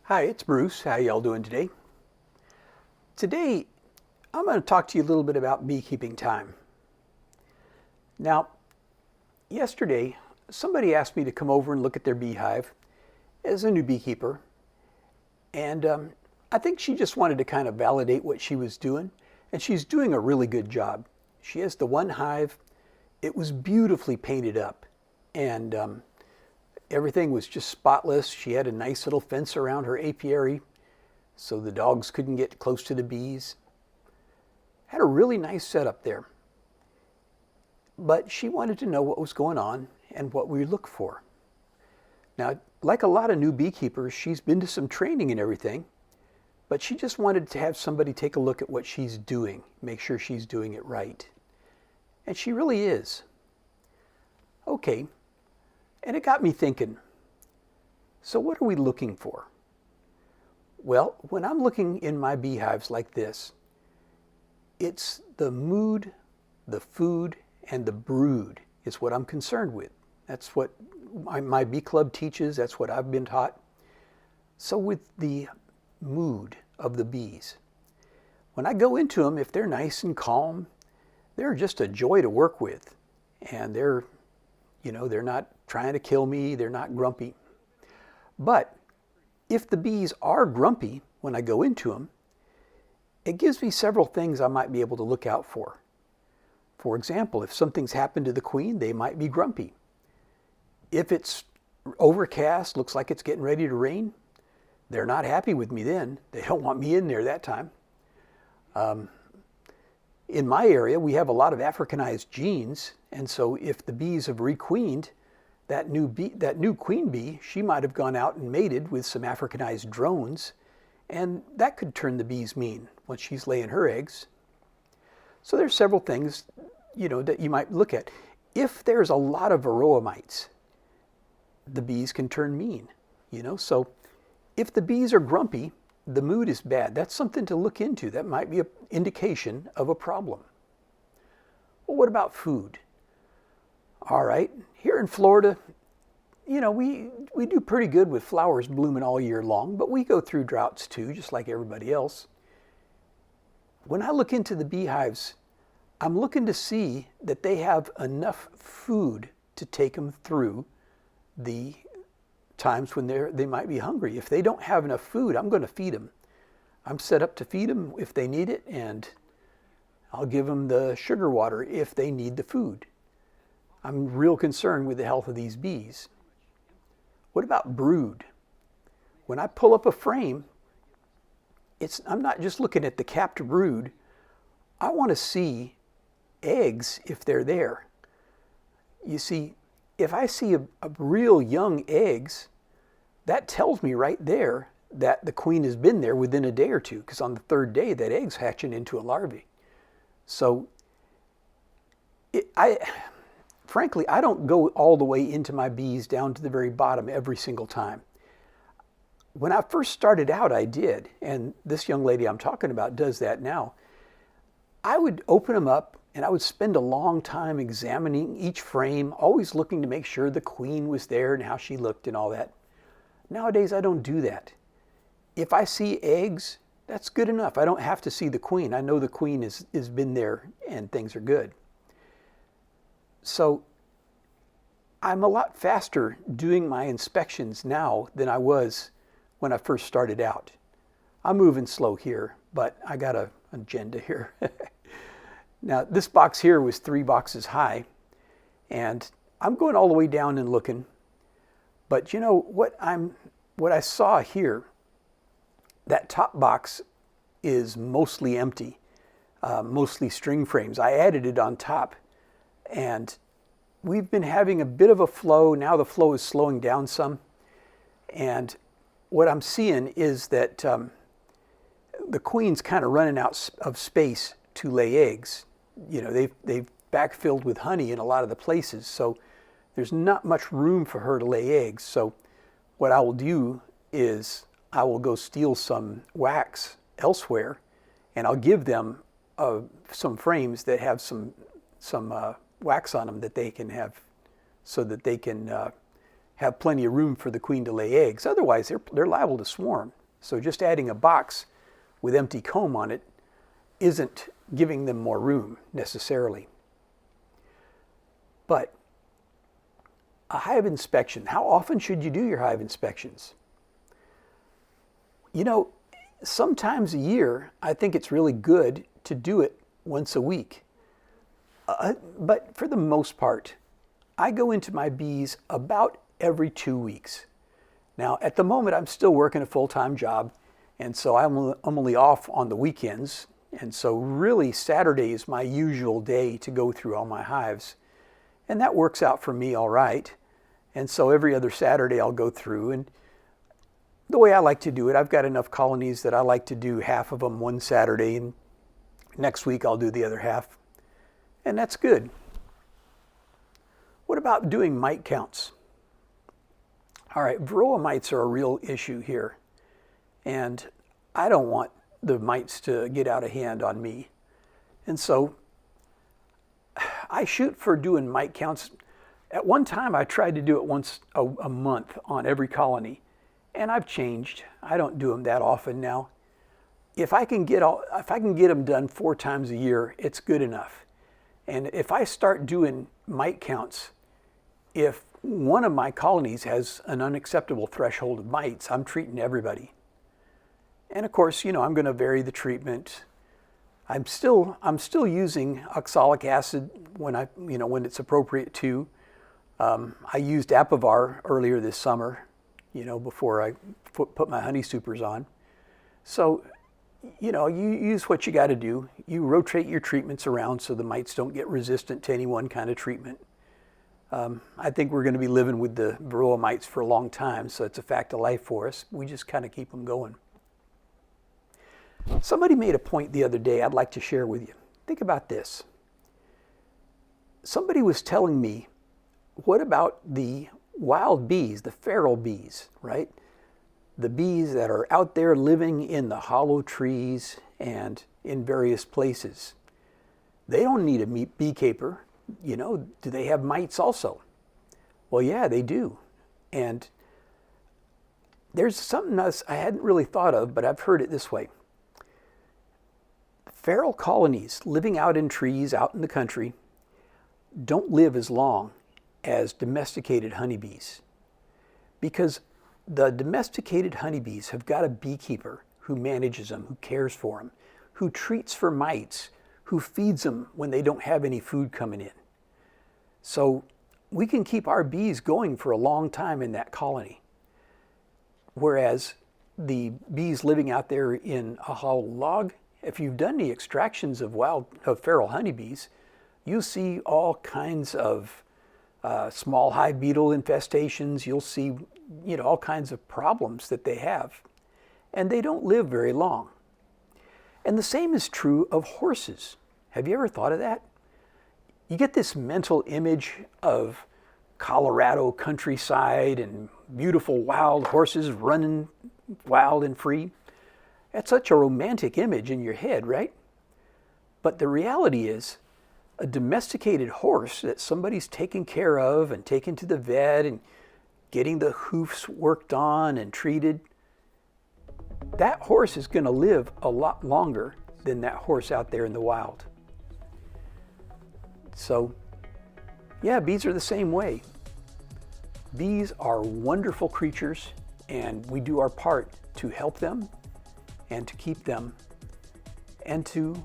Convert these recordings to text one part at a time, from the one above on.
Hi, it's Bruce. How y'all doing today? Today, I'm going to talk to you a little bit about beekeeping time. Now, yesterday, somebody asked me to come over and look at their beehive as a new beekeeper, and I think she just wanted to kind of validate what she was doing, and she's doing a really good job. She has the one hive. It was beautifully painted up, and everything was just spotless. She had a nice little fence around her apiary so the dogs couldn't get close to the bees. Had a really nice setup there. But she wanted to know what was going on and what we look for. Now, like a lot of new beekeepers, she's been to some training and everything, but she just wanted to have somebody take a look at what she's doing, make sure she's doing it right. And she really is. Okay, and it got me thinking, so what are we looking for? Well, when I'm looking in my beehives like this, it's the mood, the food, and the brood is what I'm concerned with. That's what my bee club teaches. That's what I've been taught. So with the mood of the bees, when I go into them, if they're nice and calm, they're just a joy to work with. And they're not trying to kill me. They're not grumpy. But if the bees are grumpy when I go into them, it gives me several things I might be able to look out for. For example, if something's happened to the queen, they might be grumpy. If it's overcast, looks like it's getting ready to rain, they're not happy with me then. They don't want me in there that time. In my area, we have a lot of Africanized genes, and so if the bees have requeened, that new queen bee, she might have gone out and mated with some Africanized drones, and that could turn the bees mean once she's laying her eggs. So there's several things, that you might look at. If there's a lot of varroa mites, the bees can turn mean, So if the bees are grumpy, the mood is bad. That's something to look into. That might be an indication of a problem. Well, what about food? All right, here in Florida, we do pretty good with flowers blooming all year long, but we go through droughts too, just like everybody else. When I look into the beehives, I'm looking to see that they have enough food to take them through the times when they might be hungry. If they don't have enough food, I'm going to feed them. I'm set up to feed them if they need it, and I'll give them the sugar water if they need the food. I'm real concerned with the health of these bees. What about brood? When I pull up a frame, I'm not just looking at the capped brood. I want to see eggs if they're there. You see, if I see a real young eggs, that tells me right there that the queen has been there within a day or two, because on the third day that egg's hatching into a larvae. So frankly, I don't go all the way into my bees down to the very bottom every single time. When I first started out, I did, and this young lady I'm talking about does that now. I would open them up and I would spend a long time examining each frame, always looking to make sure the queen was there and how she looked and all that. Nowadays, I don't do that. If I see eggs, that's good enough. I don't have to see the queen. I know the queen has been there and things are good. So I'm a lot faster doing my inspections now than I was when I first started out. I'm moving slow here, but I got an agenda here. Now, this box here was 3 boxes high, and I'm going all the way down and looking. But what I saw here, that top box is mostly empty, mostly string frames. I added it on top, and we've been having a bit of a flow. Now the flow is slowing down some, and what I'm seeing is that the queen's kind of running out of space to lay eggs. They've backfilled with honey in a lot of the places, so there's not much room for her to lay eggs. So what I will do is I will go steal some wax elsewhere, and I'll give them some frames that have some wax on them that they can have, so that they can have plenty of room for the queen to lay eggs. Otherwise, they're liable to swarm. So just adding a box with empty comb on it isn't giving them more room necessarily. But a hive inspection, how often should you do your hive inspections? You know, sometimes a year, I think it's really good to do it once a week. But for the most part, I go into my bees about every 2 weeks. Now, at the moment, I'm still working a full-time job, and so I'm only off on the weekends. And so really, Saturday is my usual day to go through all my hives. And that works out for me all right. And so every other Saturday, I'll go through. And the way I like to do it, I've got enough colonies that I like to do half of them one Saturday, and next week I'll do the other half. And that's good. What about doing mite counts? All right, varroa mites are a real issue here. And I don't want the mites to get out of hand on me. And so I shoot for doing mite counts. At one time, I tried to do it once a month on every colony. And I've changed. I don't do them that often now. If I can get them done 4 times a year, it's good enough. And if I start doing mite counts, if one of my colonies has an unacceptable threshold of mites, I'm treating everybody. And of course, you know, I'm going to vary the treatment. I'm still using oxalic acid when it's appropriate to. I used Apivar earlier this summer, before I put my honey supers on. So, you use what you got to do. You rotate your treatments around so the mites don't get resistant to any one kind of treatment. I think we're going to be living with the varroa mites for a long time, so it's a fact of life for us. We just kind of keep them going. Somebody made a point the other day I'd like to share with you. Think about this. Somebody was telling me, what about the wild bees, the feral bees, right? The bees that are out there living in the hollow trees and in various places. They don't need a beekeeper. Do they have mites also? Well, yeah, they do. And there's something else I hadn't really thought of, but I've heard it this way. Feral colonies living out in trees, out in the country, don't live as long as domesticated honeybees, because the domesticated honeybees have got a beekeeper who manages them, who cares for them, who treats for mites, who feeds them when they don't have any food coming in. So we can keep our bees going for a long time in that colony. Whereas the bees living out there in a hollow log, if you've done the extractions of feral honeybees, you'll see all kinds of small hive beetle infestations. You'll see, all kinds of problems that they have. And they don't live very long. And the same is true of horses. Have you ever thought of that? You get this mental image of Colorado countryside and beautiful wild horses running wild and free. That's such a romantic image in your head, right? But the reality is, a domesticated horse that somebody's taking care of and taken to the vet and getting the hoofs worked on and treated, that horse is going to live a lot longer than that horse out there in the wild. So, yeah, bees are the same way. Bees are wonderful creatures, and we do our part to help them and to keep them and to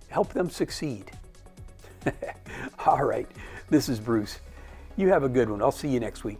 help them succeed. All right, this is Bruce. You have a good one. I'll see you next week.